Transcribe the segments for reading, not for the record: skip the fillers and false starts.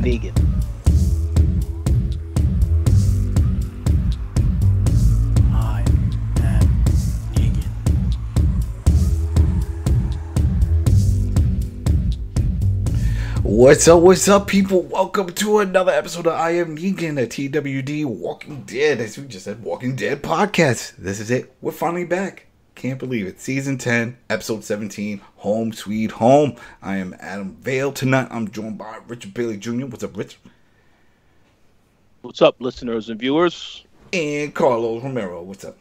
Negan. I am Negan. What's up, people? Welcome to another episode of I Am Negan, a TWD Walking Dead, as we just said, Walking Dead podcast. This is it. We're finally back. Can't believe it. Season 10, episode 17, Home Sweet Home. I am Adam Vale. Tonight, I'm joined by Richard Bailey Jr. What's up, Rich? What's up, listeners and viewers? And Carlos Romero. What's up?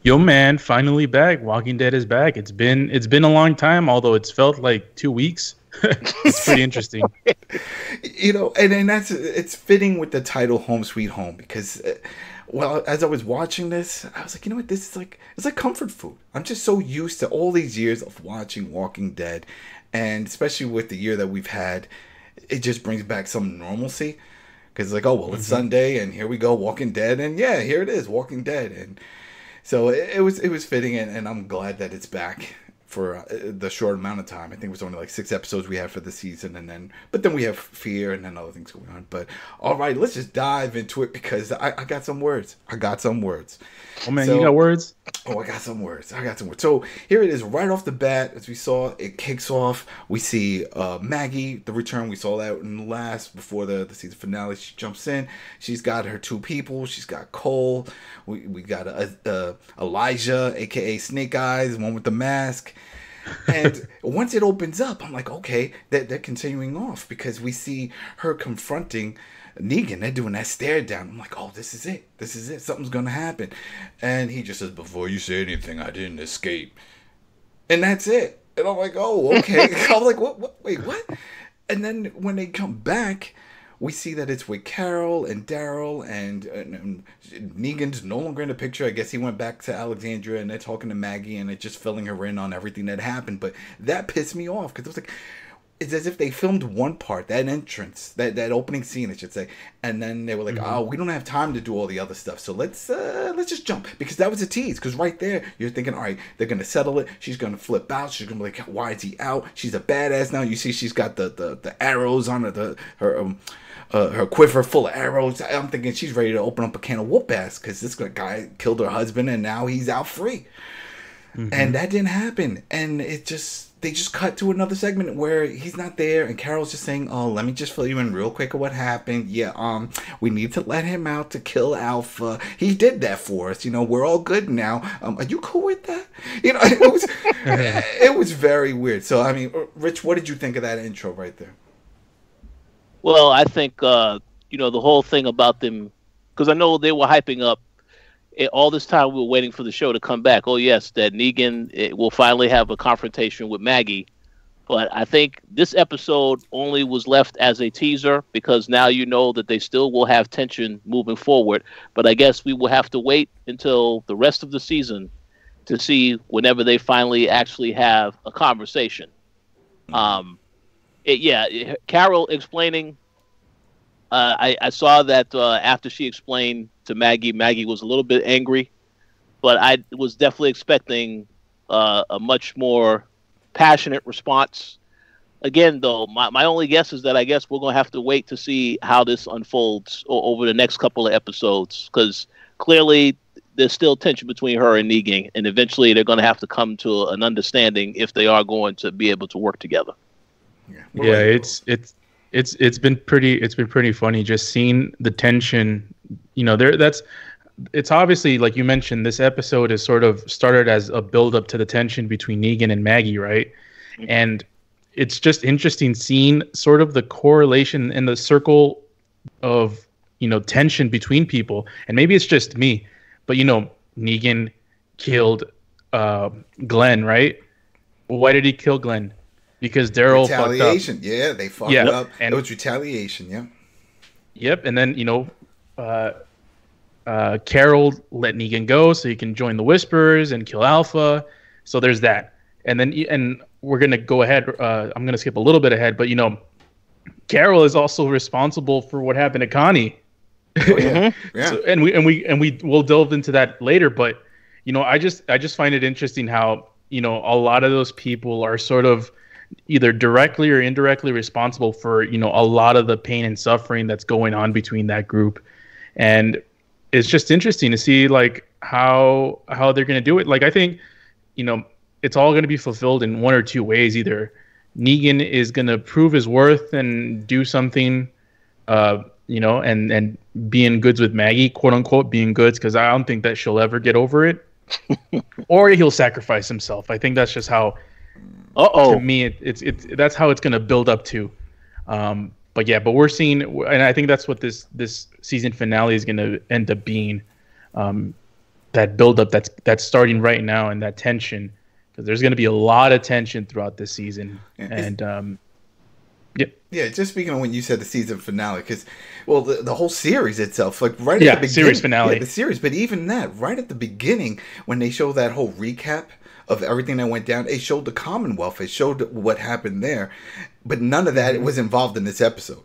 Yo, man, finally back. Walking Dead is back. It's been a long time, although it's felt like 2 weeks. It's pretty interesting. You know, and it's fitting with the title Home Sweet Home because, well, as I was watching this, I was like, you know what, this is like, it's like comfort food. I'm just so used to all these years of watching Walking Dead, and especially with the year that we've had, it just brings back some normalcy. Because it's like, oh, well, it's Sunday, and here we go, Walking Dead, and yeah, here it is, Walking Dead. And so it was fitting, and I'm glad that it's back for the short amount of time. I think it was only like 6 episodes we had for the season, but then we have Fear and then other things going on. But all right, let's just dive into it because I got some words. Oh man, you got words? Oh, I got some words. So here it is, right off the bat, as we saw, it kicks off. We see Maggie, the return. We saw that in the last, before the season finale. She jumps in. She's got her 2 people. She's got Cole. We got Elijah, a.k.a. Snake Eyes, one with the mask. And once it opens up, I'm like, okay, they're continuing off because we see her confronting Negan. They're doing that stare down. I'm like, oh, this is it. Something's going to happen. And he just says, before you say anything, I didn't escape. And that's it. And I'm like, oh, okay. I'm like, what? Wait, what? And then when they come back, we see that it's with Carol and Daryl, and Negan's no longer in the picture. I guess he went back to Alexandria, and they're talking to Maggie, and they're just filling her in on everything that happened. But that pissed me off, because it was like, it's as if they filmed one part, that entrance, that opening scene, I should say, and then they were like, oh, we don't have time to do all the other stuff, so let's just jump, because that was a tease, because right there, you're thinking, all right, they're going to settle it, she's going to flip out, she's going to be like, why is he out? She's a badass now. You see she's got the arrows on her quiver full of arrows. I'm thinking she's ready to open up a can of whoop ass because this guy killed her husband and now he's out free. And that didn't happen. And they just cut to another segment where he's not there and Carol's just saying, oh, let me just fill you in real quick of what happened. Yeah, we need to let him out to kill Alpha. He did that for us. You know, we're all good now. Are you cool with that? You know, it was very weird. So, I mean, Rich, what did you think of that intro right there? Well, I think, the whole thing about them, because I know they were hyping up all this time we were waiting for the show to come back. Oh, yes, that Negan will finally have a confrontation with Maggie. But I think this episode only was left as a teaser because now you know that they still will have tension moving forward. But I guess we will have to wait until the rest of the season to see whenever they finally actually have a conversation. Carol explaining, I saw that after she explained to Maggie was a little bit angry, but I was definitely expecting a much more passionate response. Again, though, my only guess is that I guess we're going to have to wait to see how this unfolds over the next couple of episodes, because clearly there's still tension between her and Negan, and eventually they're going to have to come to an understanding if they are going to be able to work together. Yeah, it's been pretty funny just seeing the tension. You know, it's obviously, like you mentioned, this episode is sort of started as a build up to the tension between Negan and Maggie, right? And it's just interesting seeing sort of the correlation in the circle of, tension between people. And maybe it's just me, but Negan killed Glenn, right? Well, why did he kill Glenn? Because Daryl fucked up. Yeah, they fucked up. And it was retaliation, yeah. Yep, and then, Carol let Negan go so he can join the Whisperers and kill Alpha. So there's that. And then we're going to go ahead. I'm going to skip a little bit ahead, but, Carol is also responsible for what happened to Connie. Oh, yeah. Yeah. So, and we'll delve into that later, but I just find it interesting how a lot of those people are sort of either directly or indirectly responsible for, you know, a lot of the pain and suffering that's going on between that group. And it's just interesting to see like how they're going to do it. Like, I think, you know, it's all going to be fulfilled in one or two ways. Either Negan is going to prove his worth and do something, you know, and be in goods with Maggie, quote unquote, be in goods, because I don't think that she'll ever get over it. Or he'll sacrifice himself. I think that's just how. To me, it's that's how it's going to build up to. But yeah, but we're seeing, and I think that's what this season finale is going to end up being. That build up that's starting right now, and that tension, because there's going to be a lot of tension throughout this season. And yeah, just speaking of when you said the season finale, because, well, the whole series itself, like right at the beginning, series finale, the series, but even that, right at the beginning, when they show that whole recap of everything that went down, it showed the Commonwealth, it showed what happened there, but none of that was involved in this episode,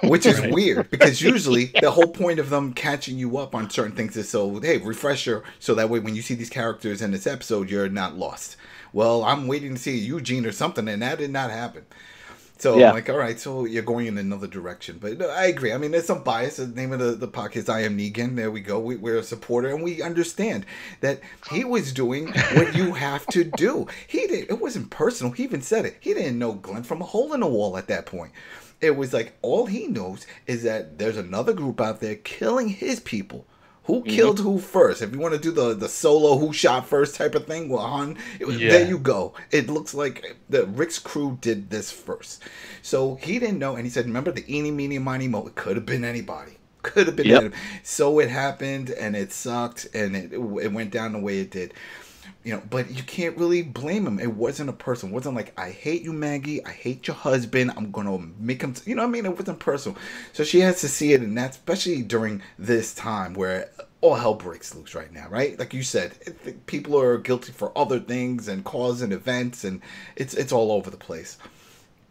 which is weird, because usually the whole point of them catching you up on certain things is so, hey, refresher, so that way when you see these characters in this episode, you're not lost. Well, I'm waiting to see Eugene or something, and that did not happen. So I'm like, all right, so you're going in another direction. But I agree. I mean, there's some bias. The name of the podcast, I Am Negan. There we go. We're a supporter, and we understand that he was doing what you have to do. It wasn't personal. He even said it. He didn't know Glenn from a hole in the wall at that point. It was like, all he knows is that there's another group out there killing his people. Who killed who first? If you want to do the solo who shot first type of thing, well, there you go. It looks like Rick's crew did this first. So he didn't know, and he said, remember the eeny, meeny, miny, mo? It could have been anybody. Could have been anybody. So it happened, and it sucked, and it went down the way it did. You know, but you can't really blame him. It wasn't a person. It wasn't like, I hate you, Maggie. I hate your husband. I'm going to make him... You know what I mean? It wasn't personal. So she has to see it, and that's especially during this time where all hell breaks loose right now, right? Like you said, people are guilty for other things and cause and events, and it's all over the place.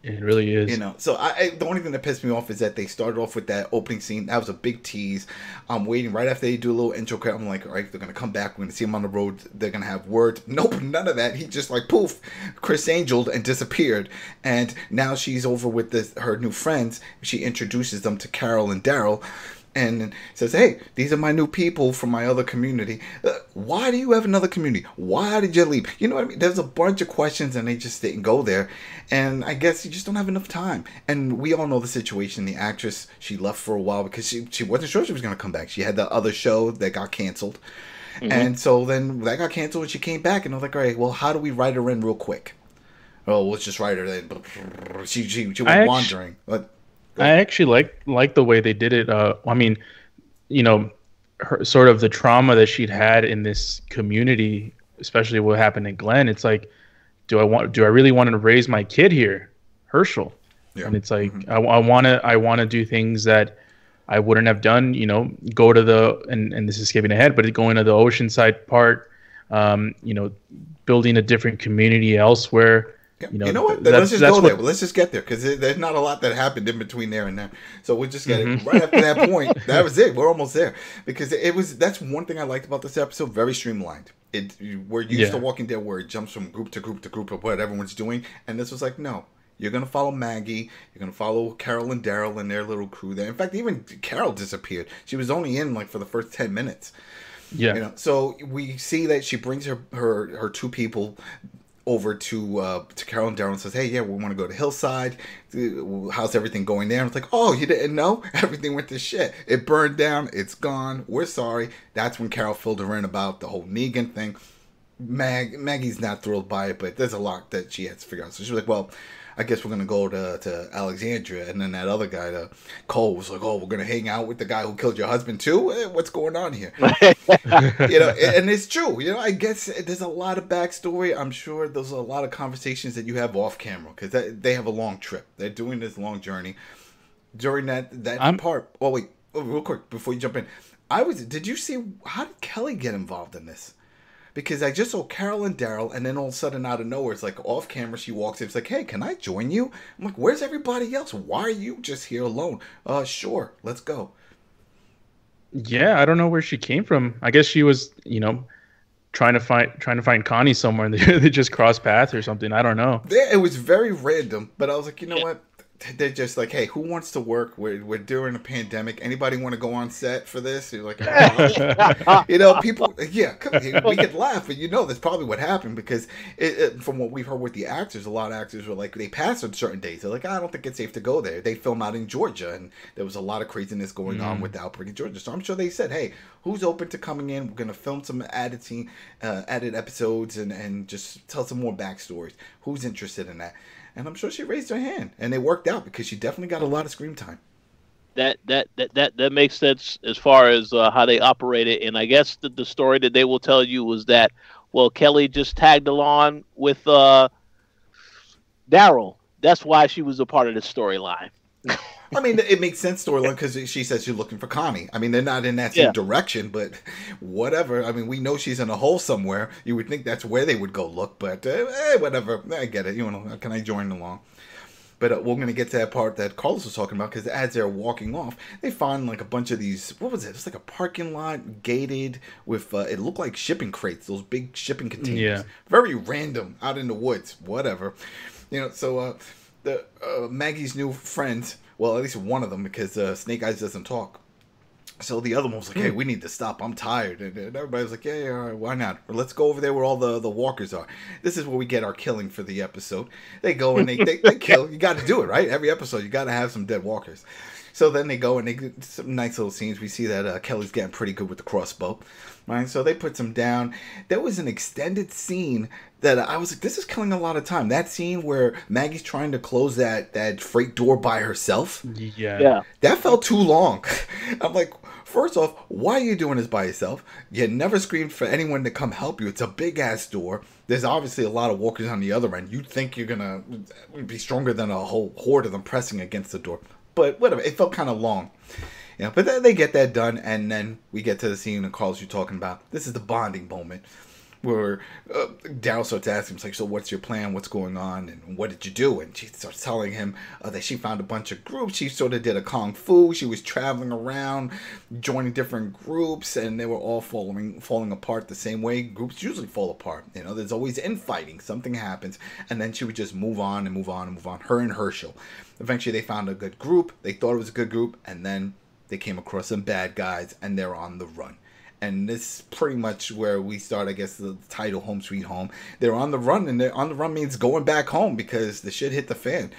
It really is. You know, so the only thing that pissed me off is that they started off with that opening scene. That was a big tease. I'm waiting right after they do a little intro cut. I'm like, all right, they're going to come back. We're going to see him on the road. They're going to have words. Nope, none of that. He just like, poof, Chris Angel'd and disappeared. And now she's over with her new friends. She introduces them to Carol and Daryl. And says, hey, these are my new people from my other community. Why do you have another community? Why did you leave? You know what I mean? There's a bunch of questions, and they just didn't go there. And I guess you just don't have enough time. And we all know the situation. The actress, she left for a while because she wasn't sure she was going to come back. She had the other show that got canceled. And so then that got canceled, and she came back. And I was like, all right, well, how do we write her in real quick? Oh, let's just write her in. She was wandering. I actually like the way they did it. I mean, you know, sort of the trauma that she'd had in this community, especially what happened to Glenn. It's like, do I really want to raise my kid here, Herschel? Yeah. And it's like, I want to do things that I wouldn't have done. You know, go to and this is skipping ahead, but going to the Oceanside Park, you know, building a different community elsewhere. You know what? Let's just go there. Let's just get there, because there's not a lot that happened in between there and there. So we'll just get it right after that point. That was it. We're almost there, because that's one thing I liked about this episode. Very streamlined. We're used to Walking Dead, where it jumps from group to group to group of what everyone's doing, and this was like, no, you're gonna follow Maggie. You're gonna follow Carol and Daryl and their little crew there. In fact, even Carol disappeared. She was only in like for the first 10 minutes. Yeah. You know, so we see that she brings her two people over to Carol and Daryl and says, hey, yeah, we want to go to Hillside. How's everything going there? And it's like, oh, you didn't know? Everything went to shit. It burned down. It's gone. We're sorry. That's when Carol filled her in about the whole Negan thing. Maggie's not thrilled by it, but there's a lot that she has to figure out. So she was like, well, I guess we're going to go to Alexandria. And then that other guy, Cole, was like, oh, we're going to hang out with the guy who killed your husband too? What's going on here? You know, and it's true. You know, I guess there's a lot of backstory. I'm sure there's a lot of conversations that you have off camera, because they have a long trip. They're doing this long journey. During that part. Oh, wait. Oh, real quick, before you jump in. Did you see, how did Kelly get involved in this? Because I just saw Carol and Daryl, and then all of a sudden, out of nowhere, it's like off camera, she walks in. It's like, hey, can I join you? I'm like, where's everybody else? Why are you just here alone? Sure, let's go. Yeah, I don't know where she came from. I guess she was, you know, trying to find Connie somewhere, and they just cross paths or something. I don't know. Yeah, it was very random, but I was like, you know what? They're just like, hey, who wants to work? We're during a pandemic. Anybody want to go on set for this? You're like, oh. You know, people, yeah, we could laugh, but you know, that's probably what happened because from what we've heard with the actors, a lot of actors were like, they pass on certain days. They're like, I don't think it's safe to go there. They film out in Georgia, and there was a lot of craziness going on with the outbreak in Georgia. So I'm sure they said, hey, who's open to coming in? We're going to film some added episodes and just tell some more backstories. Who's interested in that? And I'm sure she raised her hand, and it worked out because she definitely got a lot of screen time. That makes sense as far as how they operated. And I guess the story that they will tell you was that, well, Kelly just tagged along with Daryl. That's why she was a part of the storyline. I mean, it makes sense storyline because she says she's looking for Connie. I mean, they're not in that same direction, but whatever. I mean, we know she's in a hole somewhere. You would think that's where they would go look, but whatever. I get it. You know, can I join along? But we're going to get to that part that Carlos was talking about because as they're walking off, they find like a bunch of these, what was it? It's like a parking lot gated with, it looked like shipping crates, those big shipping containers. Yeah. Very random out in the woods, whatever. You know, so the Maggie's new friend, well, at least one of them, because Snake Eyes doesn't talk. So the other one was like, hey, we need to stop. I'm tired. And everybody was like, yeah, all right, why not? Or let's go over there where all the walkers are. This is where we get our killing for the episode. They go and they kill. You got to do it, right? Every episode, you got to have some dead walkers. So then they go and they get some nice little scenes. We see that Kelly's getting pretty good with the crossbow. Right? So they put some down. There was an extended scene that I was like, this is killing a lot of time. That scene where Maggie's trying to close that freight door by herself. Yeah. That felt too long. I'm like, first off, why are you doing this by yourself? You never screamed for anyone to come help you. It's a big-ass door. There's obviously a lot of walkers on the other end. You'd think you're going to be stronger than a whole horde of them pressing against the door. But whatever, it felt kind of long. Yeah, but then they get that done, and then we get to the scene that Carlos you're talking about. This is the bonding moment where Daryl starts asking him, like, so what's your plan? What's going on? And what did you do? And she starts telling him that she found a bunch of groups. She sort of did a kung fu. She was traveling around, joining different groups, and they were all falling apart the same way groups usually fall apart. You know, there's always infighting. Something happens, and then she would just move on and move on and move on. Her and Herschel. Eventually, they found a good group. They thought it was a good group, and then they came across some bad guys, and they're on the run. And this is pretty much where we start, I guess, the title, Home Sweet Home. They're on the run, and they're on the run means going back home because the shit hit the fan.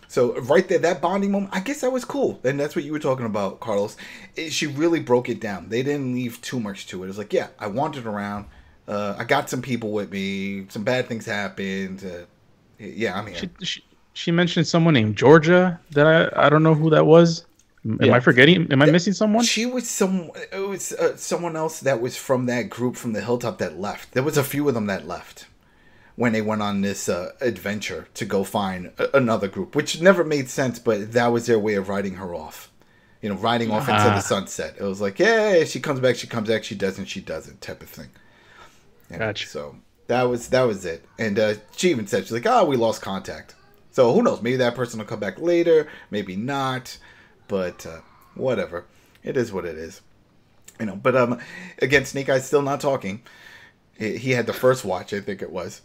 So right there, that bonding moment, I guess that was cool. And that's what you were talking about, Carlos. She really broke it down. They didn't leave too much to it. It was like, yeah, I wandered around. I got some people with me. Some bad things happened. Yeah, I'm here. She mentioned someone named Georgia that I don't know who that was. Am I forgetting? Am I missing someone? She was It was someone else that was from that group from the hilltop that left. There was a few of them that left when they went on this adventure to go find another group, which never made sense. But that was their way of writing her off. You know, riding off into the sunset. It was like, yeah, she comes back, she comes back, she doesn't, type of thing. And gotcha. So that was it. And she even said, she's like, oh, we lost contact. So who knows? Maybe that person will come back later. Maybe not. But whatever. It is what it is. You know, but again, Snake Eyes still not talking. He had the first watch, I think it was.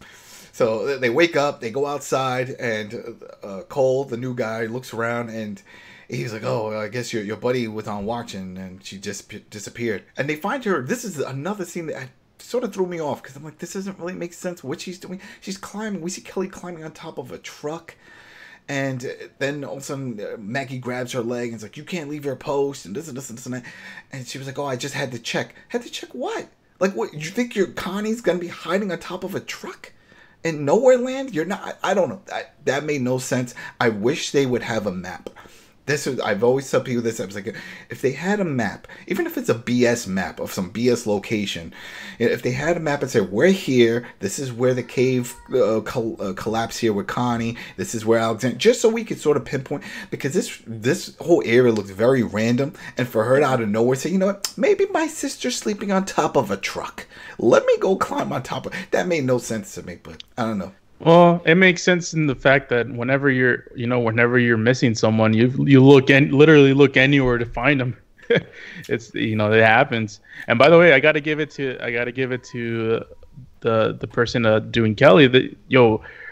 So they wake up, they go outside, and Cole, the new guy, looks around, and he's like, oh, I guess your buddy was on watch, and she just disappeared. And they find her. This is another scene that sort of threw me off, because I'm like, this doesn't really make sense what she's doing. She's climbing. We see Kelly climbing on top of a truck. And then all of a sudden, Maggie grabs her leg and is like, you can't leave your post, and this and this and this and that. And she was like, oh, I just had to check. Had to check what? Like, what? You think your Connie's going to be hiding on top of a truck in nowhere land? You're not. I don't know. That made no sense. I wish they would have a map. I've always told people this. I was like, if they had a map, even if it's a BS map of some BS location, if they had a map and said, we're here, this is where the cave collapsed here with Connie, this is where Alexander, just so we could sort of pinpoint, because this whole area looks very random, and for her to out of nowhere say, you know what, maybe my sister's sleeping on top of a truck. Let me go climb on top of that. Made no sense to me, but I don't know. Well, it makes sense in the fact that whenever you're missing someone, you literally look anywhere to find them. It's it happens. And by the way, I gotta give it to the person doing Kelly.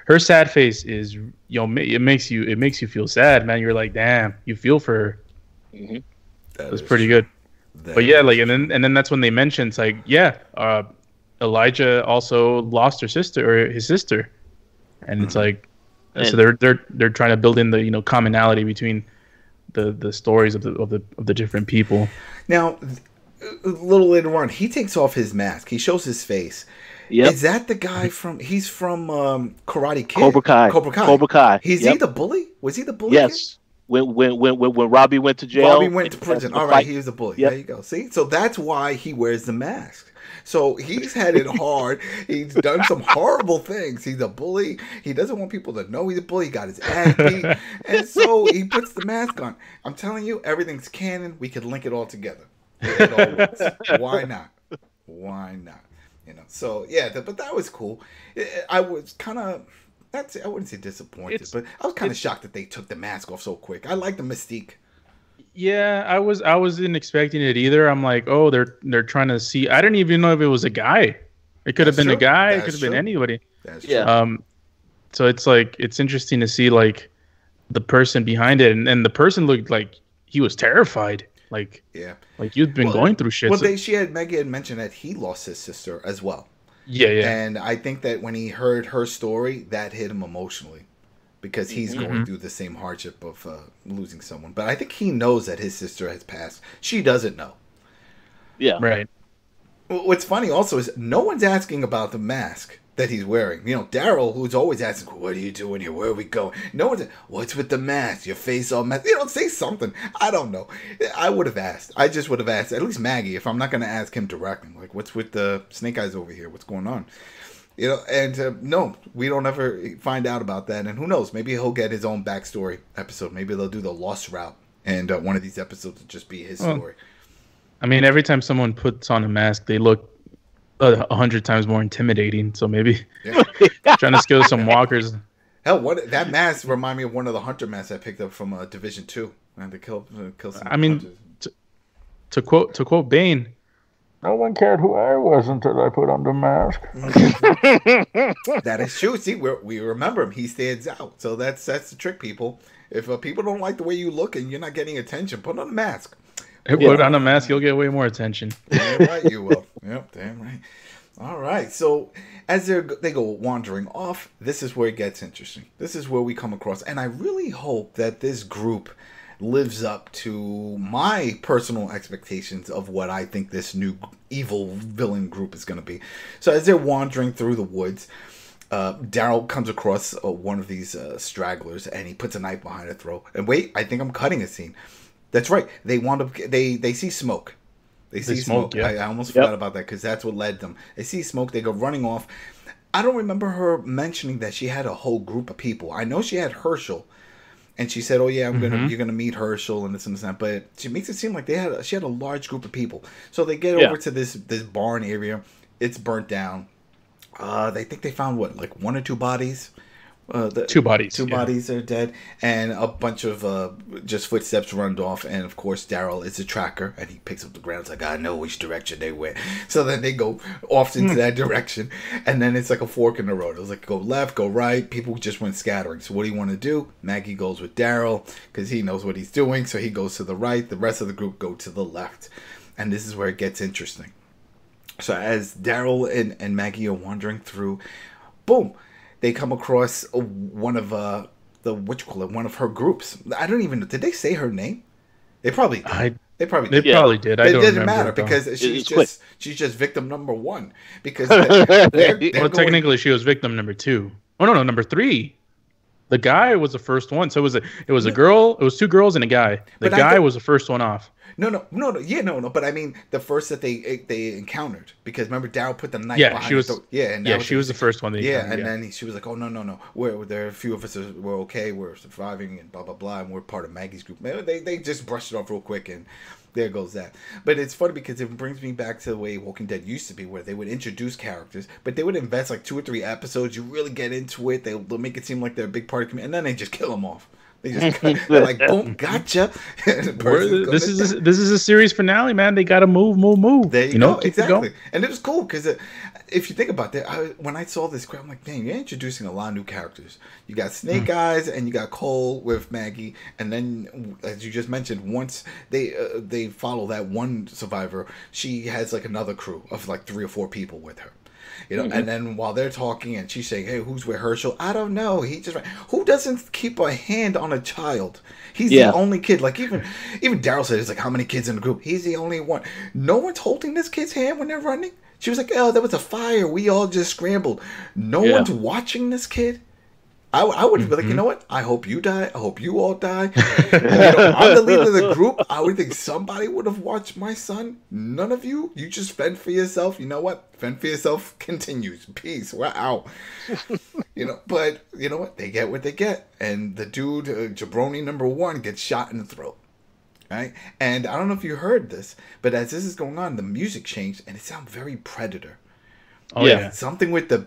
Her sad face is it makes you feel sad, man. You're like, damn, you feel for her. Mm-hmm. It was pretty good. But yeah, like and then that's when they mentioned it's like, yeah, Elijah also lost her sister or his sister, and it's like, so they're trying to build in the commonality between the stories of the different people. Now, a little later on, he takes off his mask. He shows his face. Yep. Is that the guy from? He's from Karate Kid. Cobra Kai. Cobra Kai. Is he the bully? Was he the bully? Yes. When Robbie went to jail. Robbie went to prison. All right, he was the bully. Yep. There you go. See, so that's why he wears the mask. So he's had it hard. He's done some horrible things. He's a bully. He doesn't want people to know he's a bully. He got his ass beat, and so he puts the mask on. I'm telling you, everything's canon. We could link it all together. It all works. Why not? Why not? So yeah, but that was cool. I was kind of, I wouldn't say disappointed, but I was kind of shocked that they took the mask off so quick. I like the mystique. Yeah, I wasn't expecting it either. I'm like, oh, they're trying to see. I didn't even know if it was a guy. It could have been a guy. It could have been anybody. That's true. So it's like, it's interesting to see like the person behind it, and the person looked like he was terrified. Like, yeah, like you've been going through shit. Well, Maggie had mentioned that he lost his sister as well. Yeah. And I think that when he heard her story, that hit him emotionally, because he's going through the same hardship of losing someone. But I think he knows that his sister has passed. She doesn't know. Yeah. Right. What's funny also is no one's asking about the mask that he's wearing. Daryl, who's always asking, what are you doing here? Where are we going? No one's, what's with the mask? Your face all messed. Say something. I don't know. I would have asked. I just would have asked, at least Maggie, if I'm not going to ask him directly. Like, what's with the Snake Eyes over here? What's going on? And no, we don't ever find out about that. And who knows? Maybe he'll get his own backstory episode. Maybe they'll do the Lost Route. And one of these episodes will just be his story. I mean, every time someone puts on a mask, they look 100 times more intimidating. So maybe trying to scale some walkers. Hell, that mask remind me of one of the hunter masks I picked up from Division 2. I had to kill some. I mean, to quote Bane, no one cared who I was until I put on the mask. That is true. See, we remember him. He stands out. So that's the trick, people. If people don't like the way you look and you're not getting attention, put on a mask. Put on a mask, you'll get way more attention. Damn right you will. Yep, damn right. All right. So as they go wandering off, this is where it gets interesting. This is where we come across, and I really hope that this group lives up to my personal expectations of what I think this new evil villain group is going to be. So as they're wandering through the woods, Daryl comes across one of these stragglers, and he puts a knife behind her throat. And wait, I think I'm cutting a scene. That's right. They see smoke. They see smoke. Yeah. I almost forgot about that because that's what led them. They see smoke. They go running off. I don't remember her mentioning that she had a whole group of people. I know she had Herschel, and she said, "Oh yeah, you're gonna meet Herschel and this and that." But she makes it seem like she had a large group of people. So they get over to this barn area. It's burnt down. They think they found like one or two bodies. Two bodies. Two bodies are dead, and a bunch of just footsteps run off. And of course, Daryl is a tracker, and he picks up the ground. It's like, I know which direction they went. So then they go off into that direction, and then it's like a fork in the road. It was like go left, go right. People just went scattering. So what do you want to do? Maggie goes with Daryl because he knows what he's doing. So he goes to the right. The rest of the group go to the left, and this is where it gets interesting. So as Daryl and Maggie are wandering through, boom. They come across one of one of her groups. I don't even know. Did they say her name? They probably did. They probably did. I don't didn't matter because she's just victim number one. Because they're technically she was victim number 2. Oh no, number 3. The guy was the first one. So it was a girl. It was 2 girls and a guy. The guy was the first one off. No. But I mean, the first that they encountered, because remember Daryl put the knife. Behind she was. She was the first one. Then she was like, "Oh no, there are a few of us we're okay, we're surviving, and blah blah blah, and we're part of Maggie's group." They just brushed it off real quick, and there goes that. But it's funny because it brings me back to the way Walking Dead used to be, where they would introduce characters, but they would invest like 2 or 3 episodes. You really get into it. They'll make it seem like they're a big part of the community, and then they just kill them off. They just they're like, boom, gotcha. This is a series finale, man. They gotta move. There you go, keep exactly. it going. And it was cool because if you think about that, when I saw this crap, I'm like, dang, you're introducing a lot of new characters. You got Snake Eyes and you got Cole with Maggie, and then as you just mentioned, once they follow that one survivor, she has like another crew of like 3 or 4 people with her. And then while they're talking and she's saying, hey, who's with Herschel? I don't know. He just, who doesn't keep a hand on a child? He's the only kid. Like even Daryl said, it's like, how many kids in the group? He's the only one. No one's holding this kid's hand when they're running. She was like, oh, there was a fire. We all just scrambled. No one's watching this kid. I would be like, you know what? I hope you die. I hope you all die. I'm the leader of the group. I would think somebody would have watched my son. None of you. You just fend for yourself. You know what? Fend for yourself continues. Peace. We're out. But you know what? They get what they get. And the dude, Jabroni number 1, gets shot in the throat. Right? And I don't know if you heard this, but as this is going on, the music changed and it sounded very Predator. Oh yeah. Something with the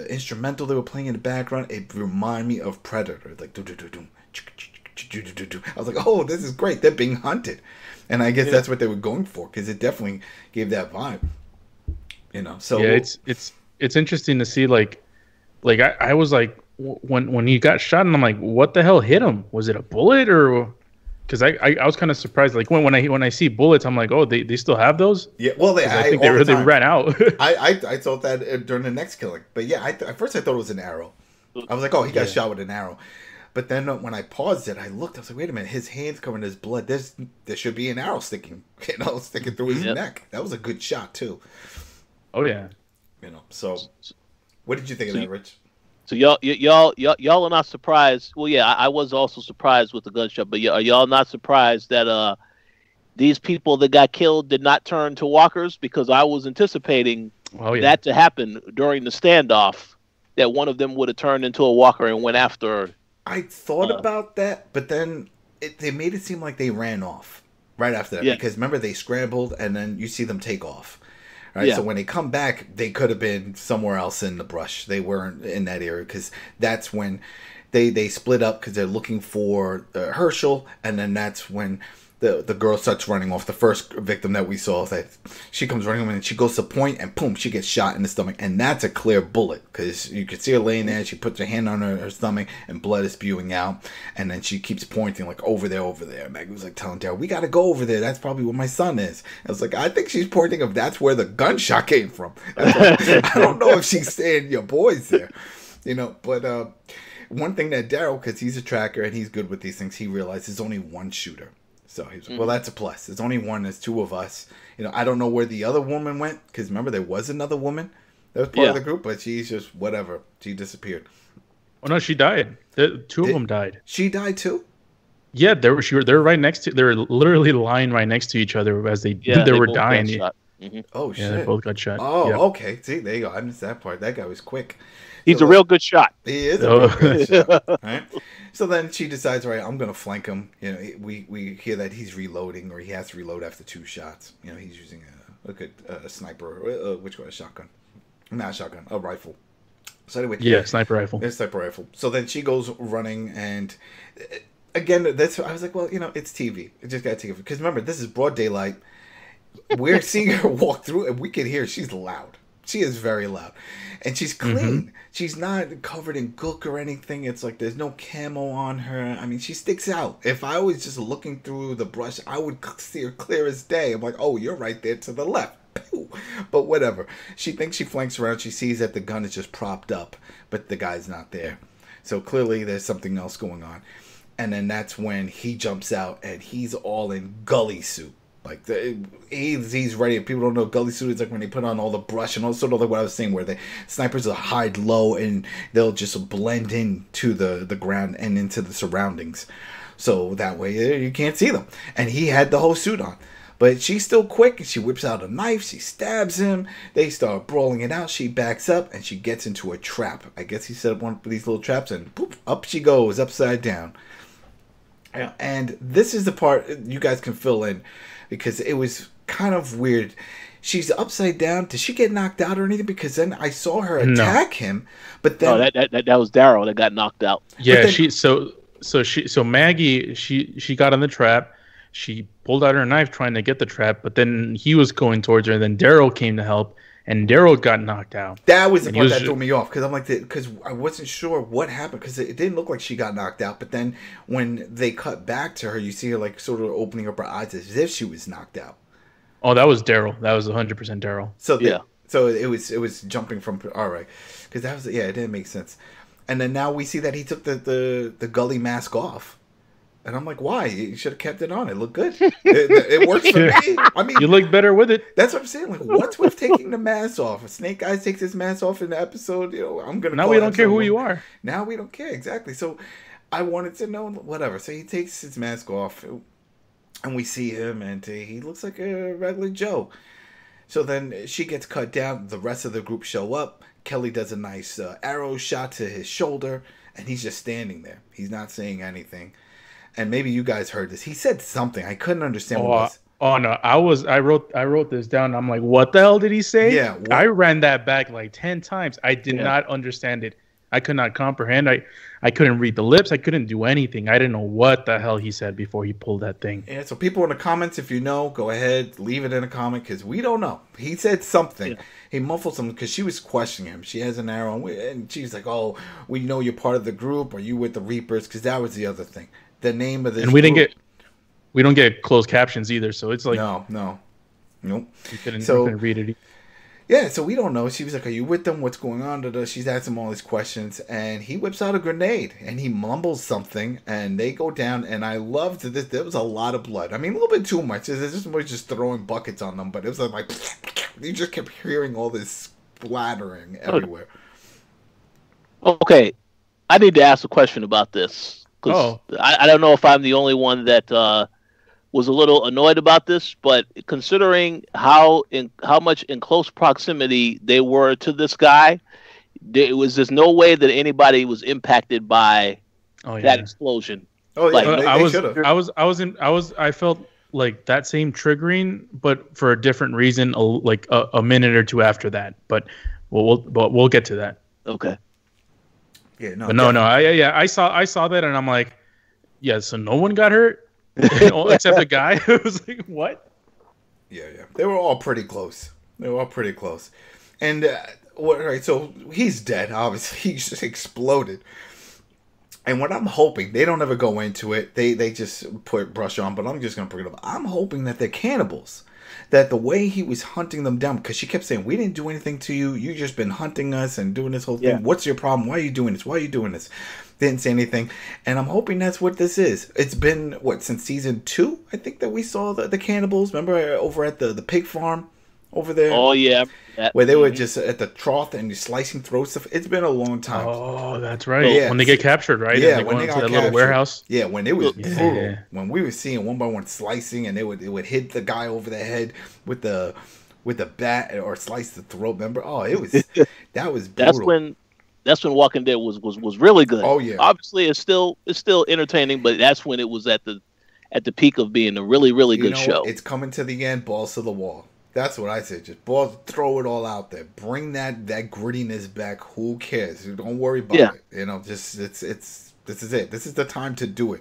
instrumental they were playing in the background, it reminded me of Predator. Like I was like, oh, this is great. They're being hunted. And I guess that's what they were going for, because it definitely gave that vibe. So yeah, it's interesting to see like I was like when he got shot and I'm like, what the hell hit him? Was it a bullet or? Because I was kind of surprised, like when I see bullets, I'm like, oh, they still have those? Yeah, well, I think they ran out. I thought that during the next killing, but yeah, at first I thought it was an arrow. I was like, oh, he got shot with an arrow. But then when I paused it, I looked. I was like, wait a minute, his hand's covered in his blood. There should be an arrow sticking through his neck. That was a good shot too. Oh yeah. So what did you think of that, Rich? So y'all are not surprised. Well, yeah, I was also surprised with the gunshot, but are y'all not surprised that these people that got killed did not turn to walkers? Because I was anticipating that to happen during the standoff, that one of them would have turned into a walker and went after. I thought about that, but then they made it seem like they ran off right after that. Because remember, they scrambled and then you see them take off. Right, so when they come back, they could have been somewhere else in the brush. They weren't in that area because that's when they split up because they're looking for Herschel, and then that's when the girl starts running off. The first victim that we saw, that she comes running and she goes to point, and boom, she gets shot in the stomach, and that's a clear bullet because you can see her laying there. She puts her hand on her stomach, and blood is spewing out, and then she keeps pointing like over there. Maggie was like telling Daryl, "We got to go over there. That's probably where my son is." I was like, I think she's pointing if that's where the gunshot came from. I don't know if she's saying your boy's there, But one thing that Daryl, because he's a tracker and he's good with these things, he realized there's only one shooter. So he was like, well, that's a plus. There's only one. There's 2 of us. I don't know where the other woman went, because remember, there was another woman that was part of the group, but she's just whatever. She disappeared. Oh, no, she died. 2 of them died. She died too? Yeah, they were right next to. They were literally lying right next to each other as they were dying. Oh, shit. Yeah, they both got shot. Oh, okay. See, there you go. I missed that part. That guy was quick. He's a real good shot. He is a real good shot. Right? So then she decides, right, I'm going to flank him. We hear that he's reloading, or he has to reload after 2 shots. He's using a sniper, which one? A shotgun. Not a shotgun, a rifle. So anyway. Yeah, sniper rifle. It's sniper rifle. So then she goes running, and again, I was like, well, it's TV. I just got to take it. Because remember, this is broad daylight. We're seeing her walk through, and we can hear she's loud. She is very loud. And she's clean. Mm-hmm. She's not covered in gook or anything. It's like there's no camo on her. I mean, she sticks out. If I was just looking through the brush, I would see her clear as day. I'm like, oh, you're right there to the left. Pew. But whatever. She thinks she flanks around. She sees that the gun is just propped up, but the guy's not there. So clearly there's something else going on. And then that's when he jumps out, and he's all in ghillie suit. Like he's ready. People don't know ghillie suit is like when they put on all the brush and also like what I was saying, where the snipers will hide low and they'll just blend into the ground and into the surroundings, so that way you can't see them. And he had the whole suit on, but she's still quick. She whips out a knife. She stabs him. They start brawling it out. She backs up and she gets into a trap. I guess he set up one of these little traps, and poof, up she goes, upside down. And this is the part you guys can fill in, because it was kind of weird. She's upside down. Did she get knocked out or anything? Because then I saw her attack him, but then that was Daryl that got knocked out. Yeah, then, so Maggie, she got in the trap. She pulled out her knife trying to get the trap, but then he was going towards her, and then Daryl came to help, and Daryl got knocked out. That was the part that threw me off, because I'm like, because I wasn't sure what happened, because it didn't look like she got knocked out, but then when they cut back to her, you see her like sort of opening up her eyes as if she was knocked out. Oh, that was Daryl. That was 100% Daryl. So so it was jumping from, all right, because that was, yeah, it didn't make sense. And then now we see that he took the gully mask off. And I'm like, why? You should have kept it on. It looked good. It works for me. I mean, you look better with it. That's what I'm saying. Like, what's with taking the mask off? If Snake Eyes takes his mask off in the episode, I'm gonna. Now we don't care who you are. Now we don't care, exactly. So I wanted to know whatever. So he takes his mask off, and we see him, and he looks like a regular Joe. So then she gets cut down. The rest of the group show up. Kelly does a nice arrow shot to his shoulder, and he's just standing there. He's not saying anything. And maybe you guys heard this. He said something. I couldn't understand what it was. Oh no, I wrote this down. I'm like, what the hell did he say? Yeah. I ran that back like 10 times. I did not understand it. I could not comprehend. I couldn't read the lips. I couldn't do anything. I didn't know what the hell he said before he pulled that thing. Yeah, so people in the comments, if you know, go ahead, leave it in a comment, because we don't know. He said something. Yeah. He muffled something because she was questioning him. She has an arrow, and she's like, oh, we know you're part of the group. Are you with the Reapers? Because that was the other thing. The name of this and we don't get closed captions either, so it's like nope. You couldn't read it. Yeah, so we don't know. She was like, are you with them? What's going on? She's asking him all these questions, and he whips out a grenade, and he mumbles something, and they go down, and I loved this. There was a lot of blood. I mean, a little bit too much. It's just throwing buckets on them, but it was like you just kept hearing all this splattering everywhere. Okay, I need to ask a question about this. I don't know if I'm the only one that was a little annoyed about this, but considering how much in close proximity they were to this guy, there's no way that anybody was impacted by that explosion. Oh yeah, I felt like that same triggering, but for a different reason, like a minute or two after that. But we'll get to that. Okay. Yeah, I saw that, and I'm like, yeah, so no one got hurt except the guy. I was like, what? Yeah, they were all pretty close. And right, so he's dead. Obviously, he just exploded. And what I'm hoping, they don't ever go into it. They just put brush on, but I'm just gonna bring it up. I'm hoping that they're cannibals. That the way he was hunting them down, because she kept saying, we didn't do anything to you. You just been hunting us and doing this whole thing. Yeah. What's your problem? Why are you doing this? Didn't say anything. And I'm hoping that's what this is. It's been, since season 2, I think, that we saw the cannibals. Remember over at the pig farm over there? Oh, yeah. Where they were just at the trough and slicing throats. It's been a long time. Oh, that's right. Yeah. When they get captured, right? Yeah, and when they got captured. Little warehouse. Yeah, when it was brutal. When we were seeing one by one slicing, and it would hit the guy over the head with the bat or slice the throat. Remember? Oh, that was brutal. That's when Walking Dead was really good. Oh yeah. Obviously, it's still entertaining, but that's when it was at the peak of being a really, really good show. It's coming to the end, balls to the wall. That's what I said. Just throw it all out there. Bring that grittiness back. Who cares? Don't worry about it. This is it. This is the time to do it.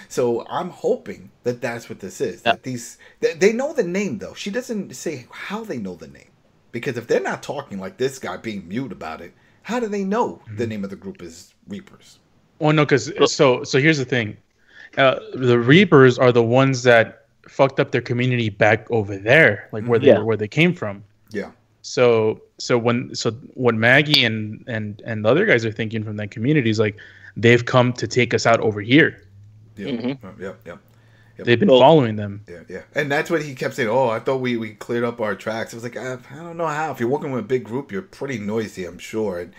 So I'm hoping that that's what this is. That they know the name though. She doesn't say how they know the name, because if they're not talking like this guy being mute about it, how do they know the name of the group is Reapers? Well, no, because so here's the thing. The Reapers are the ones that fucked up their community back over there, like where they came from. Yeah. So what Maggie and the other guys are thinking from that community is like, they've come to take us out over here. Yeah. Mm-hmm. Yep. They've been following them. Yeah. And that's what he kept saying. Oh, I thought we cleared up our tracks. I was like, I don't know how. If you're working with a big group, you're pretty noisy, I'm sure. And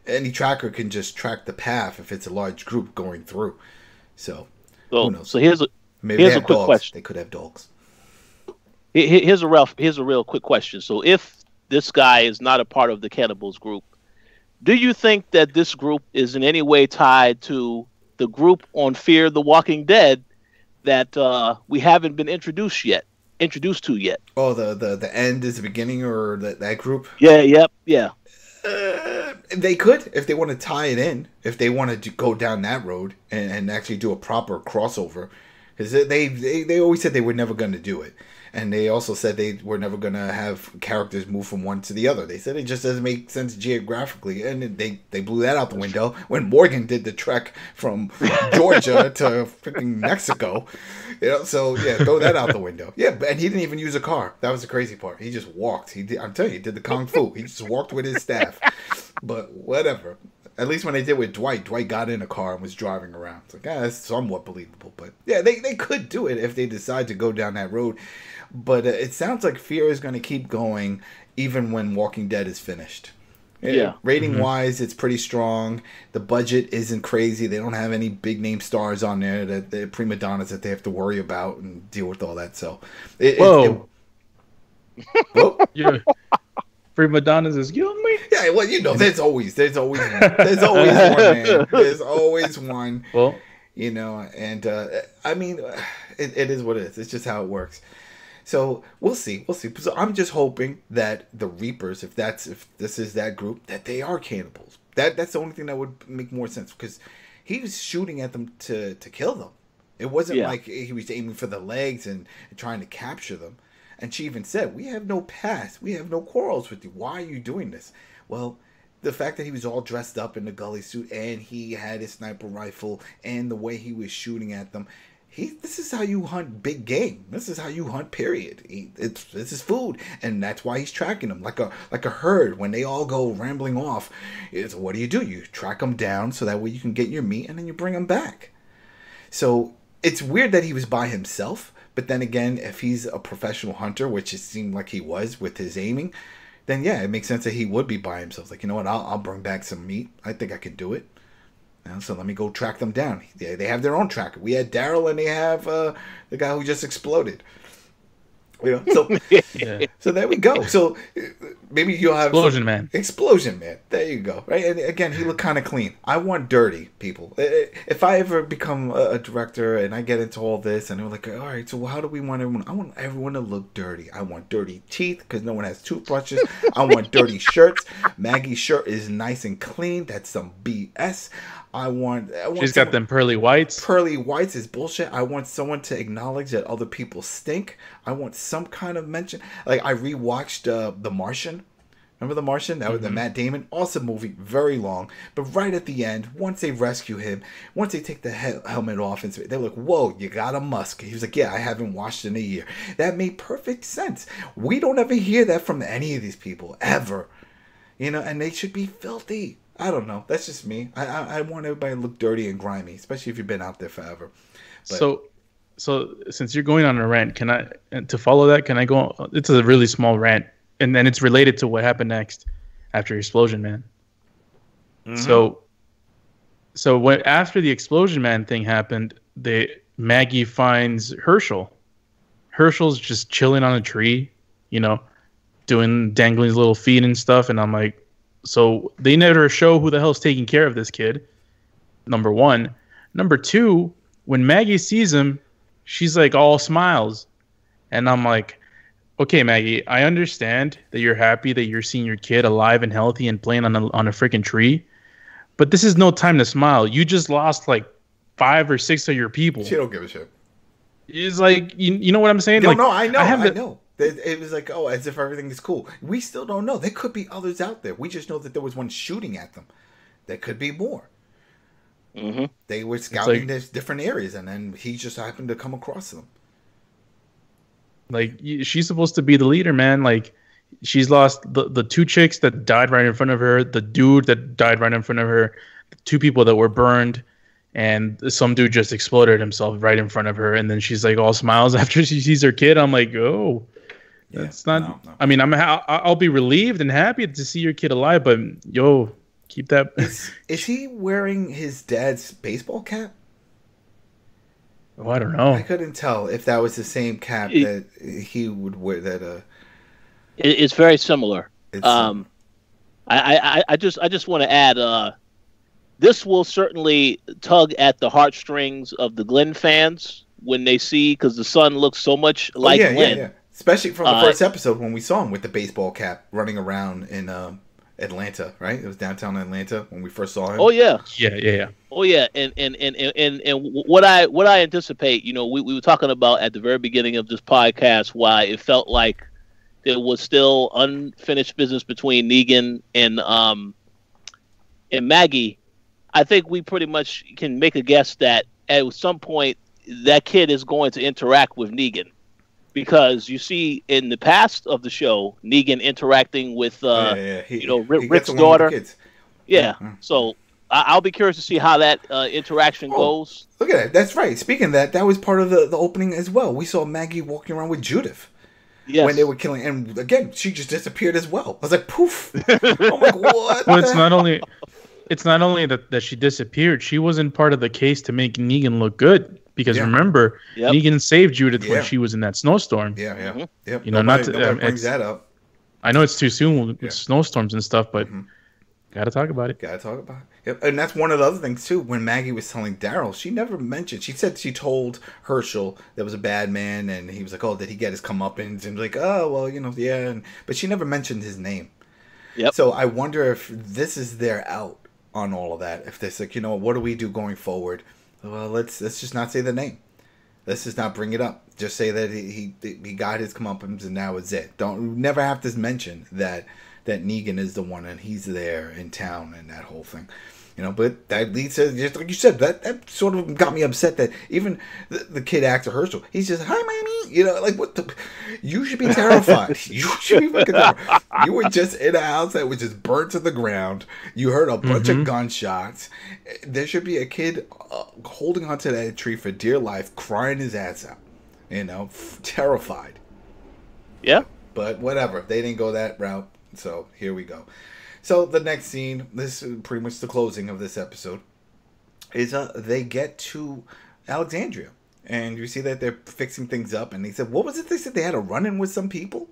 any tracker can just track the path if it's a large group going through. So who knows? So here's a quick question. They could have dogs. Here's a real quick question. So if this guy is not a part of the cannibals group, do you think that this group is in any way tied to the group on Fear the Walking Dead that we haven't been introduced to yet? Oh, the end is the beginning, or that group? Yeah. They could, if they want to tie it in, if they want to go down that road and actually do a proper crossover. Because they always said they were never going to do it. And they also said they were never going to have characters move from one to the other. They said it just doesn't make sense geographically. And they blew that out the window when Morgan did the trek from Georgia to freaking Mexico. So, yeah, throw that out the window. Yeah, and he didn't even use a car. That was the crazy part. He just walked. I'm telling you, he did the Kung Fu. He just walked with his staff. But whatever. At least when they did with Dwight got in a car and was driving around. It's like, that's somewhat believable. But yeah, they could do it if they decide to go down that road. But it sounds like Fear is going to keep going even when Walking Dead is finished. Yeah. Rating wise, it's pretty strong. The budget isn't crazy. They don't have any big name stars on there that they're prima donnas that they have to worry about and deal with all that. So, whoa. Yeah. Prima donnas is killing me. Yeah, well, there's always one, man. There's always one. Well, and I mean, it is what it is. It's just how it works. So we'll see. So I'm just hoping that the Reapers, if this is that group, that they are cannibals. That's the only thing that would make more sense, because he was shooting at them to kill them. It wasn't like he was aiming for the legs and trying to capture them. And she even said, "We have no past. We have no quarrels with you. Why are you doing this?" Well, the fact that he was all dressed up in the ghillie suit and he had his sniper rifle and the way he was shooting at them, this is how you hunt big game. This is how you hunt, period. This is food, and that's why he's tracking them like a herd. When they all go rambling off, what do? You track them down so that way you can get your meat and then you bring them back. So it's weird that he was by himself. But then again, if he's a professional hunter, which it seemed like he was with his aiming, then yeah, it makes sense that he would be by himself. Like, you know what, I'll bring back some meat. I think I can do it. So let me go track them down. They have their own tracker. We had Daryl and they have the guy who just exploded. So so there we go. So maybe you'll have Explosion Man. There you go. Right, and again, he looked kind of clean. I want dirty people. If I ever become a director and I get into all this, and they're like, all right, so how do we want everyone? I want everyone to look dirty. I want dirty teeth because no one has toothbrushes. I want dirty shirts. Maggie's shirt is nice and clean. That's some BS. I want She's got them pearly whites. Pearly whites is bullshit. I want someone to acknowledge that other people stink. I want some kind of mention. Like, I rewatched The Martian. Remember The Martian? That was the Matt Damon. Awesome movie. Very long. But right at the end, once they rescue him, once they take the helmet off, and they're like, whoa, you got a musk. He was like, yeah, I haven't washed in a year. That made perfect sense. We don't ever hear that from any of these people, ever. And they should be filthy. I don't know. That's just me. I want everybody to look dirty and grimy, especially if you've been out there forever. But, so since you're going on a rant, to follow that, can I go? It's a really small rant, and then it's related to what happened next after Explosion Man. Mm-hmm. So when after the Explosion Man thing happened, Maggie finds Herschel. Herschel's just chilling on a tree, dangling his little feet and stuff, and I'm like. So they never show who the hell's taking care of this kid, number one. Number two, when Maggie sees him, she's like all smiles. And I'm like, okay, Maggie, I understand that you're happy that you're seeing your kid alive and healthy and playing on a freaking tree. But this is no time to smile. You just lost like 5 or 6 of your people. She don't give a shit. It's like, you know what I'm saying? No, like, no, I know. It was like, oh, as if everything is cool. We still don't know. There could be others out there. We just know that there was one shooting at them. There could be more. Mm-hmm. They were scouting these different areas, and then he just happened to come across them. Like, she's supposed to be the leader, man. Like, she's lost the 2 chicks that died right in front of her, the dude that died right in front of her, the 2 people that were burned, and some dude just exploded himself right in front of her. And then she's like all smiles after she sees her kid. I'm like, oh. That's not. No. I mean, I'll be relieved and happy to see your kid alive, but keep that. Is he wearing his dad's baseball cap? Oh, I don't know. I couldn't tell if that was the same cap that he would wear. It's very similar. I just want to add. This will certainly tug at the heartstrings of the Glenn fans when they see, because the son looks so much like Glenn. Yeah. Especially from the first episode when we saw him with the baseball cap running around in Atlanta, right? It was downtown Atlanta when we first saw him. Oh yeah. Yeah. Oh yeah, and what I anticipate, we were talking about at the very beginning of this podcast why it felt like there was still unfinished business between Negan and Maggie. I think we pretty much can make a guess that at some point that kid is going to interact with Negan, because you see in the past of the show Negan interacting with Rick's daughter. Yeah, so I'll be curious to see how that interaction goes. Look at that. That's right. Speaking of that was part of the opening as well. We saw Maggie walking around with Judith. Yes. When they were killing, and again, she just disappeared as well. I was like, poof. I'm like, what? Well, it's not only that she disappeared. She wasn't part of the case to make Negan look good. Because remember, Negan saved Judith when she was in that snowstorm. Yeah. Mm-hmm. Yep. Nobody brings that up. I know it's too soon with snowstorms and stuff, but gotta talk about it. Yep. And that's one of the other things too. When Maggie was telling Daryl, she never mentioned. She said she told Herschel that was a bad man, and he was like, "Oh, did he get his comeuppance?" And like, "Oh, well, yeah." But she never mentioned his name. Yep. So I wonder if this is their out on all of that. If this, like, what do we do going forward? Well, let's just not say the name. Let's just not bring it up. Just say that he got his comeuppance and now it's it. Never have to mention that Negan is the one and he's there in town and that whole thing. But that leads to, just like you said, that sort of got me upset that even the kid actor Herschel, he's just, "Hi, mommy," like, what the, you should be terrified. You should be fucking terrified. You were just in a house that was just burnt to the ground. You heard a bunch of gunshots. There should be a kid holding onto that tree for dear life, crying his ass out, terrified. Yeah. But whatever. They didn't go that route. So here we go. So the next scene, this is pretty much the closing of this episode, is they get to Alexandria. And you see that they're fixing things up. And they said, what was it? They said they had a run-in with some people?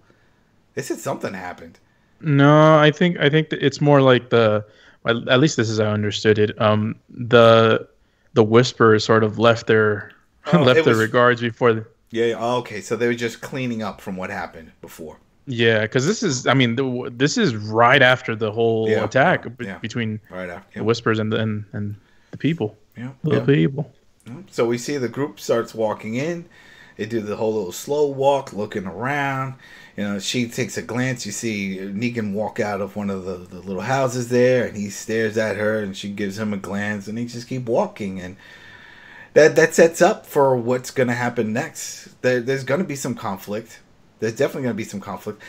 They said something happened. No, I think that it's more like at least this is how I understood it. The Whisperers sort of left their regards before. Yeah. Okay. So they were just cleaning up from what happened before. Yeah, because this is right after the whole attack between the Whispers and the people. Yeah, the people. So we see the group starts walking in. They do the whole little slow walk, looking around. She takes a glance. You see Negan walk out of one of the little houses there, and he stares at her, and she gives him a glance, and they just keep walking. And that sets up for what's going to happen next. There's going to be some conflict. There's definitely going to be some conflict.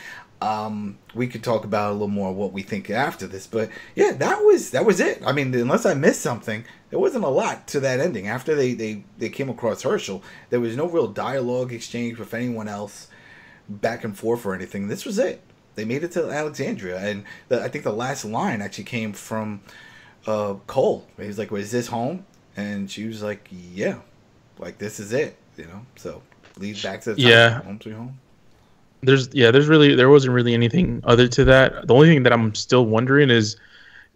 We could talk about a little more what we think after this, but yeah, that was it. I mean, unless I missed something, there wasn't a lot to that ending. After they came across Herschel, there was no real dialogue exchange with anyone else, back and forth or anything. This was it. They made it to Alexandria, and I think the last line actually came from Cole. He was like, "Well, is this home?" And she was like, "Yeah, like this is it." So lead back to the time. Home sweet home. There wasn't really anything other to that. The only thing that I'm still wondering is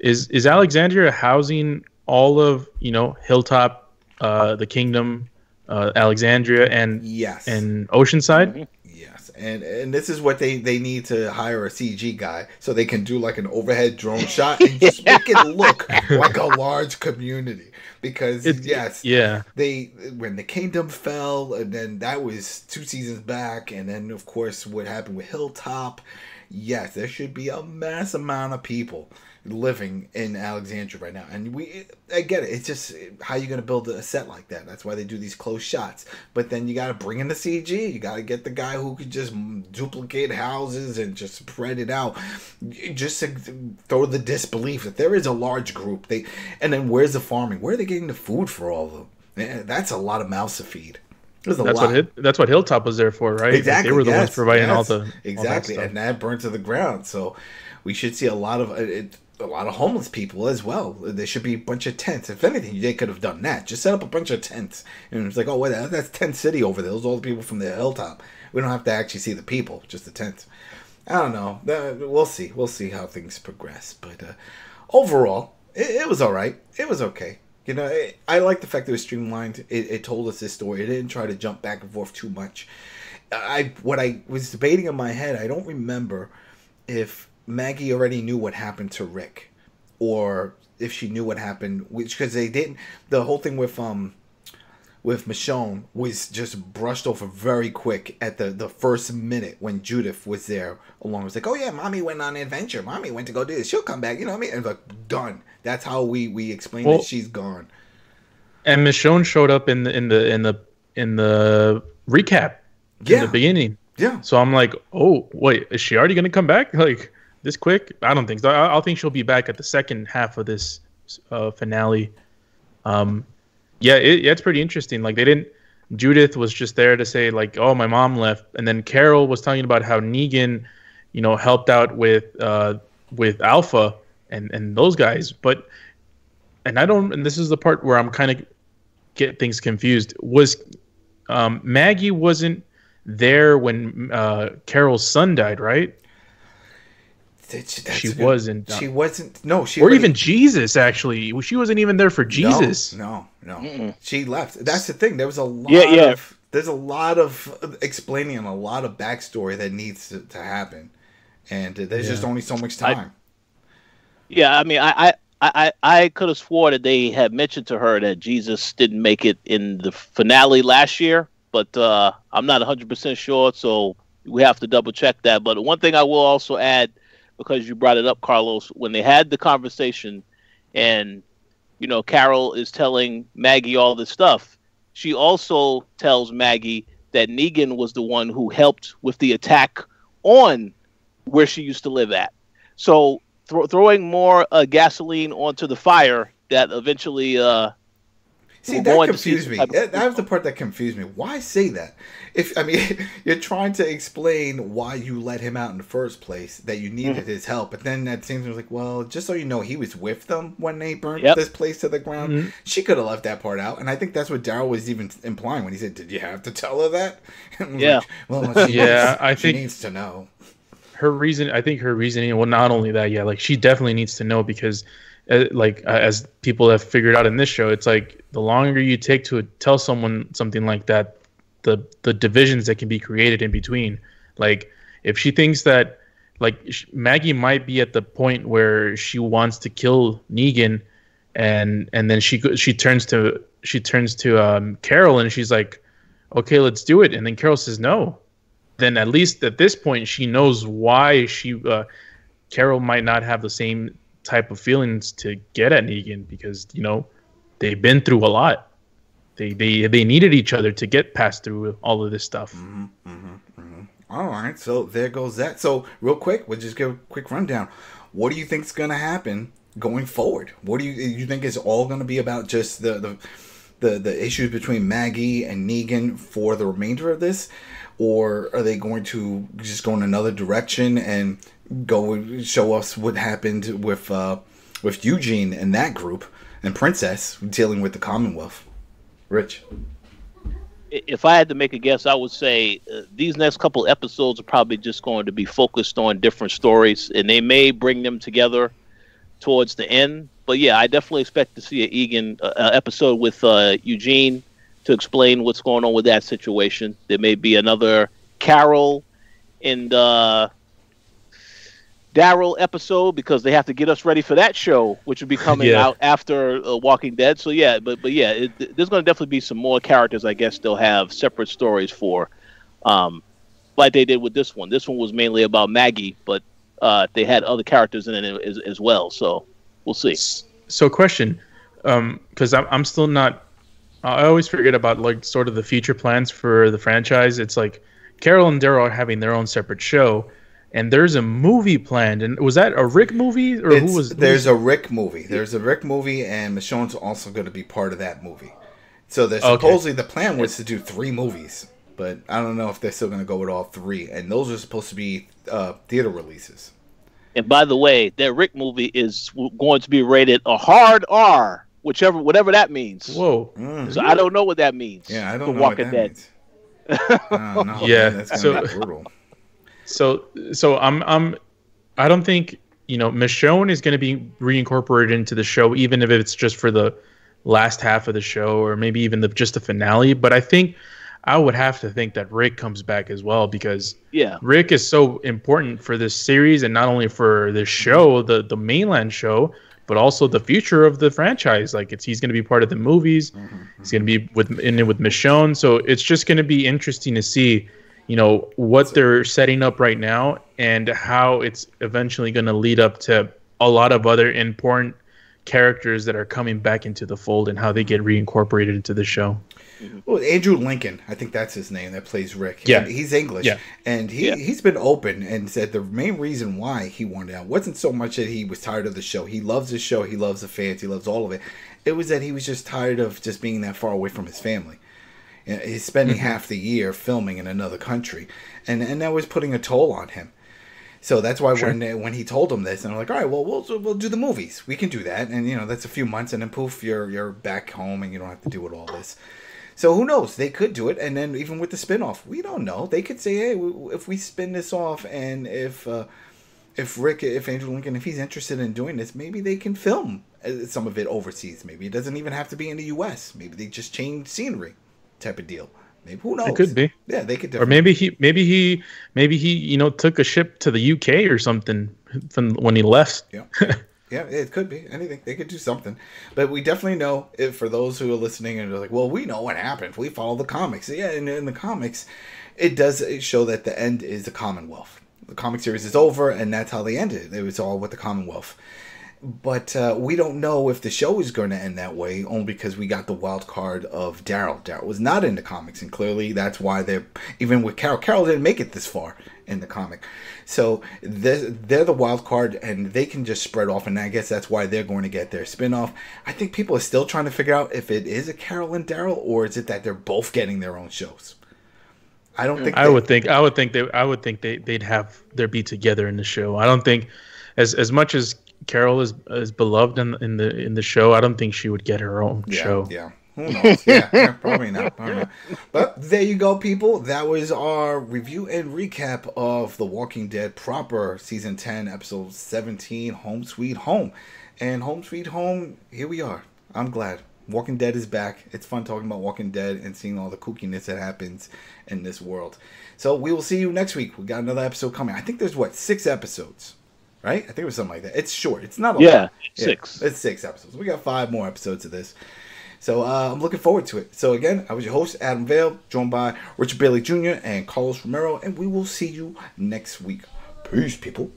Alexandria housing all of Hilltop, the Kingdom, Alexandria, and Oceanside? Mm-hmm. Yes, and this is what they need to hire a CG guy so they can do like an overhead drone shot and just make it look like a large community. Because they when the Kingdom fell, and then that was 2 seasons back, and then of course what happened with Hilltop. Yes, there should be a mass amount of people living in Alexandria right now, and I get it. It's just how you going to build a set like that. That's why they do these close shots. But then you got to bring in the CG. You got to get the guy who could just duplicate houses and just spread it out, just to throw the disbelief that there is a large group. And then where's the farming? Where are they getting the food for all of them? Man, that's a lot of mouths to feed. That's what Hilltop was there for, right? Exactly. They were the ones providing all the exactly, all that and that burned to the ground. So we should see a lot of homeless people as well. There should be a bunch of tents. If anything, they could have done that. Just set up a bunch of tents. And it's like, oh, wait, that's Tent City over there. Those are all the people from the Hilltop. We don't have to actually see the people, just the tents. I don't know. We'll see. We'll see how things progress. But overall, it was all right. It was okay. I like the fact that it was streamlined. It told us this story. It didn't try to jump back and forth too much. What I was debating in my head, I don't remember if Maggie already knew what happened to Rick, or if she knew what happened, which because they didn't. The whole thing with Michonne was just brushed over very quick at the first minute when Judith was there along. It was like, oh yeah, mommy went on an adventure. Mommy went to go do this. She'll come back. You know what I mean? And like, done. That's how we explain that she's gone. And Michonne showed up in the recap in the beginning. Yeah. So I'm like, oh wait, is she already gonna come back like this quick? I don't think so. I think she'll be back at the second half of this finale. Yeah, it's pretty interesting. Like Judith was just there to say like, oh, my mom left, and then Carol was talking about how Negan, helped out with Alpha and those guys, and this is the part where I'm kind of get things confused. Was Maggie wasn't there when Carol's son died, right? She wasn't. She wasn't. No, she. Or even Jesus. Actually, she wasn't even there for Jesus. No. Mm-mm. She left. That's the thing. There was a lot. There's a lot of explaining and a lot of backstory that needs to happen, and there's just only so much time. I mean, I could have swore that they had mentioned to her that Jesus didn't make it in the finale last year, but I'm not 100% sure, so we have to double check that. But one thing I will also add, because you brought it up, Carlos, when they had the conversation and, Carol is telling Maggie all this stuff, she also tells Maggie that Negan was the one who helped with the attack on where she used to live at. So throwing more gasoline onto the fire that eventually... See, that confused me. That was the part that confused me. Why say that? You're trying to explain why you let him out in the first place, that you needed his help, but then that seems like, well, just so you know, he was with them when they burnt this place to the ground. Mm-hmm. She could have left that part out, and I think that's what Daryl was even implying when he said, "Did you have to tell her that?" Yeah. She needs to know. Her reasoning. Well, not only that, she definitely needs to know because. As people have figured out in this show, it's like the longer you take to tell someone something like that, the divisions that can be created in between. Like if she thinks that Maggie might be at the point where she wants to kill Negan, and then she turns to Carol and she's like, okay, let's do it. And then Carol says no. Then at least at this point she knows why Carol might not have the same type of feelings to get at Negan because they've been through a lot. They needed each other to get past through all of this stuff. All right, so there goes that. So real quick, we'll just give a quick rundown. What do you think is going to happen going forward? What do you think is all going to be about just the issues between Maggie and Negan for the remainder of this, or are they going to just go in another direction and go show us what happened with Eugene and that group and Princess dealing with the Commonwealth? Rich? If I had to make a guess, I would say these next couple episodes are probably just going to be focused on different stories, and they may bring them together towards the end. But yeah, I definitely expect to see an Egan episode with Eugene to explain what's going on with that situation. There may be another Carol and Daryl episode because they have to get us ready for that show, which will be coming out after Walking Dead. So yeah, but there's going to definitely be some more characters. I guess they'll have separate stories for, like they did with this one. This one was mainly about Maggie, but they had other characters in it as well. So we'll see. So question, because I'm still not. I always forget about sort of the future plans for the franchise. It's like Carol and Daryl are having their own separate show. And there's a movie planned, and was that a Rick movie, or There's a Rick movie. There's a Rick movie, and Michonne's also going to be part of that movie. So supposedly the plan was to do 3 movies, but I don't know if they're still going to go with all 3. And those are supposed to be theater releases. And by the way, that Rick movie is going to be rated a hard R, whatever that means. Whoa! So I don't know what that means. Yeah, I don't know what that means. I don't know. Yeah, man, that's going to be brutal. So I don't think Michonne is going to be reincorporated into the show, even if it's just for the last half of the show, or maybe even just the finale. But I think I would have to think that Rick comes back as well, because Yeah. Rick is so important for this series, and not only for this show, the mainland show, but also the future of the franchise. Like he's going to be part of the movies. He's going to be in it with Michonne. So it's just going to be interesting to see, what they're setting up right now and how it's eventually going to lead up to a lot of other important characters that are coming back into the fold and how they get reincorporated into the show. Well, Andrew Lincoln, I think that's his name, that plays Rick. Yeah. He's English. Yeah. And he's been open and said the main reason why he wanted out wasn't so much that he was tired of the show. He loves the show. He loves the fans. He loves all of it. It was that he was just tired of just being that far away from his family. He's spending half the year filming in another country. And that was putting a toll on him. So that's why when he told him this, and I'm like, all right, well, we'll do the movies. We can do that. And, that's a few months. And then poof, you're back home and you don't have to deal with all this. So who knows? They could do it, and then even with the spinoff, we don't know. They could say, "Hey, if we spin this off, and if Andrew Lincoln, if he's interested in doing this, maybe they can film some of it overseas. Maybe it doesn't even have to be in the U.S. Maybe they just change scenery, type of deal. Maybe who knows? It could be. Yeah, they could. Or maybe he took a ship to the UK or something from when he left. Yeah. Yeah, it could be anything. They could do something. But we definitely know, if for those who are listening and are like, well, we know what happened. We follow the comics. Yeah, in the comics, it does show that the end is the Commonwealth. The comic series is over, and that's how they ended. It was all with the Commonwealth. But we don't know if the show is going to end that way, only because we got the wild card of Daryl. Daryl was not in the comics, and clearly that's why even with Carol. Carol didn't make it this far in the comic. So they're the wild card, and they can just spread off, and I guess that's why they're going to get their spinoff. I think people are still trying to figure out if it is a Carol and Daryl, or is it that they're both getting their own shows. I don't think. I would think they'd be together in the show. I don't think as much as Carol is beloved in the show, I don't think she would get her own show. Yeah. Who knows? Yeah, probably not. But there you go, people. That was our review and recap of The Walking Dead proper, Season 10, Episode 17, Home Sweet Home. And Home Sweet Home, here we are. I'm glad. Walking Dead is back. It's fun talking about Walking Dead and seeing all the kookiness that happens in this world. So we will see you next week. We got another episode coming. I think there's, 6 episodes? Right? I think it was something like that. It's short. It's not a lot. 6. It's 6 episodes. We got 5 more episodes of this. So I'm looking forward to it. So again, I was your host, Adam Vale, joined by Richard Bailey Jr. and Carlos Romero, and we will see you next week. Peace, people.